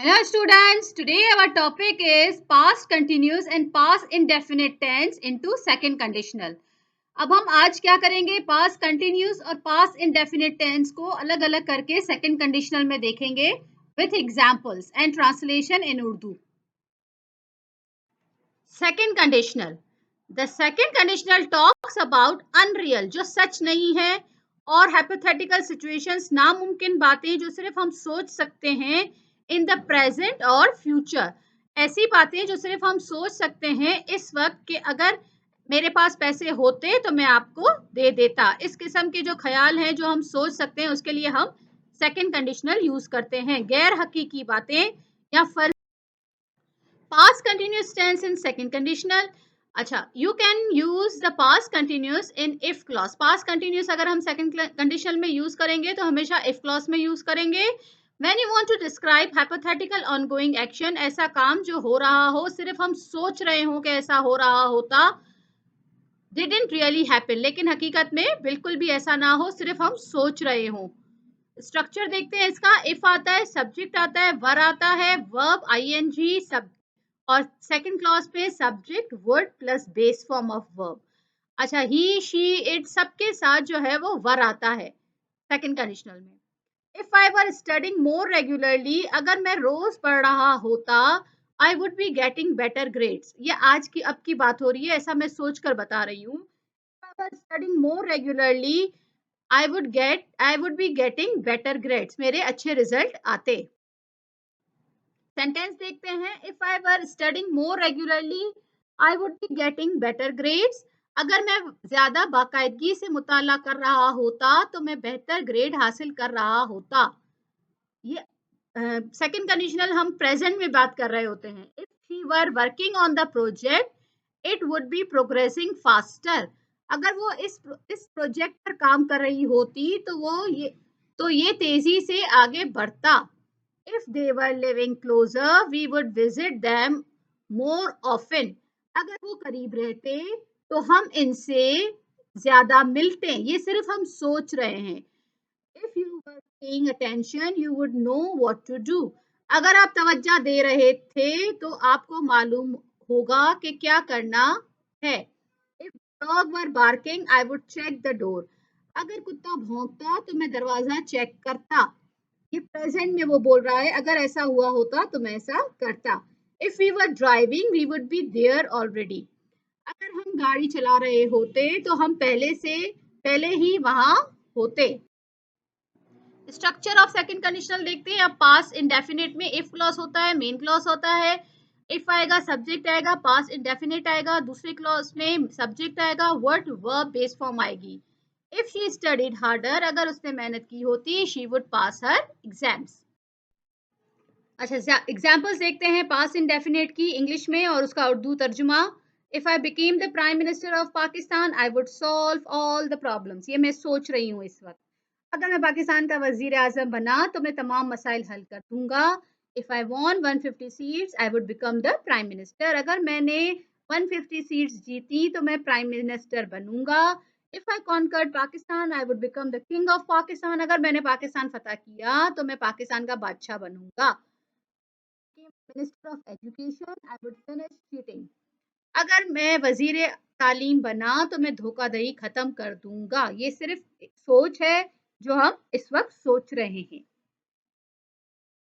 Hello students, today our topic is past continuous and past indefinite tense into second conditional. अब हम आज क्या करेंगे, past continuous और past indefinite tense को अलग अलग करके second conditional में देखेंगे with examples and translation in Urdu. Second conditional. The second conditional talks about unreal जो सच नहीं है और hypothetical situations नामुमकिन बातें जो सिर्फ हम सोच सकते हैं इन द प्रेजेंट और फ्यूचर। ऐसी बातें जो सिर्फ हम सोच सकते हैं इस वक्त कि अगर मेरे पास पैसे होते तो मैं आपको दे देता। इस किस्म के जो ख्याल हैं जो हम सोच सकते हैं उसके लिए हम सेकंड कंडीशनल यूज करते हैं। गैर हकीकी बातें या फर्ज। Past continuous tense in second conditional. अच्छा, you can use the past continuous in if clause. Past continuous अगर हम second conditional में use करेंगे तो हमेशा if clause में use करेंगे. When you want to describe hypothetical ongoing action, ऐसा काम जो हो रहा हो, सिर्फ हम सोच रहे हो कि ऐसा हो रहा होता, didn't really happen, लेकिन हकीकत में बिल्कुल भी ऐसा ना हो, सिर्फ हम सोच रहे हो। स्ट्रक्चर देखते हैं इसका। if आता है, सब्जेक्ट आता है, वर आता है, वर्ब ing, सब और सेकंड क्लॉज पे subject word plus base form of verb. अच्छा, ही शी इट सबके साथ जो है वो वर आता है सेकंड कंडीशनल में। If I were studying more regularly, अगर मैं रोज पढ़ रहा होता, I would be getting better grades. ये आज की अब की बात हो रही है, ऐसा मैं सोच कर बता रही हूँ। Studying more regularly I would be getting better grades, मेरे अच्छे रिजल्ट आते। सेंटेंस देखते हैं। If I were studying more regularly I would be getting better grades, अगर मैं ज्यादा बाकायदगी से मुताला कर रहा होता तो मैं बेहतर ग्रेड हासिल कर रहा होता। ये सेकंड कंडीशनल हम प्रेजेंट में बात कर रहे होते हैं। If she were working on the project it would be progressing faster, अगर वो इस प्रोजेक्ट पर काम कर रही होती तो ये तेजी से आगे बढ़ता। If they were living closer, we would visit them more often. अगर वो करीब रहते तो हम इनसे ज्यादा मिलते। ये सिर्फ हम सोच रहे हैं। If you were paying attention, you would know what to do. अगर आप तवज्जो दे रहे थे तो आपको मालूम होगा कि क्या करना है। If dog were barking, I would check the door. अगर कुत्ता भौंकता तो मैं दरवाजा चेक करता। ये प्रेजेंट में वो बोल रहा है, अगर ऐसा हुआ होता तो मैं ऐसा करता। If we were driving we would be there already, अगर हम गाड़ी चला रहे होते तो हम पहले ही वहां होते। स्ट्रक्चर ऑफ सेकंड कंडीशनल देखते हैं। अब पास्ट इंडेफिनिट में इफ क्लॉज होता है, मेन क्लॉज होता है। इफ आएगा, सब्जेक्ट आएगा, पास्ट इंडेफिनिट आएगा, दूसरे क्लॉज में सब्जेक्ट आएगा, वर्ड वर्ब बेस फॉर्म आएगी। इफ शी स्टडीड हार्डर, अगर उसने मेहनत की होती, she would pass her exams. अच्छा, एग्जाम्पल्स देखते हैं पास्ट इंडेफिनिट की इंग्लिश में और उसका उर्दू तर्जुमा। If I became the prime minister of Pakistan I would solve all the problems, ये मैं सोच रही हूँ इस वक्त। अगर मैं पाकिस्तान का वजीर आजम बना तो मैं तमाम मसाइल हल कर दूंगा। If I won 150 seats I would become the prime minister, अगर मैंने 150 सीट्स जीती तो मैं प्राइम मिनिस्टर बनूंगा। If I conquered Pakistan I would become the king of Pakistan, अगर मैंने पाकिस्तान फतह किया तो मैं पाकिस्तान का बादशाह बनूंगा। Minister of education I would finish cheating, अगर मैं वजीर तालीम बना तो मैं धोखाधड़ी खत्म कर दूंगा। ये सिर्फ एक सोच है जो हम इस वक्त सोच रहे हैं।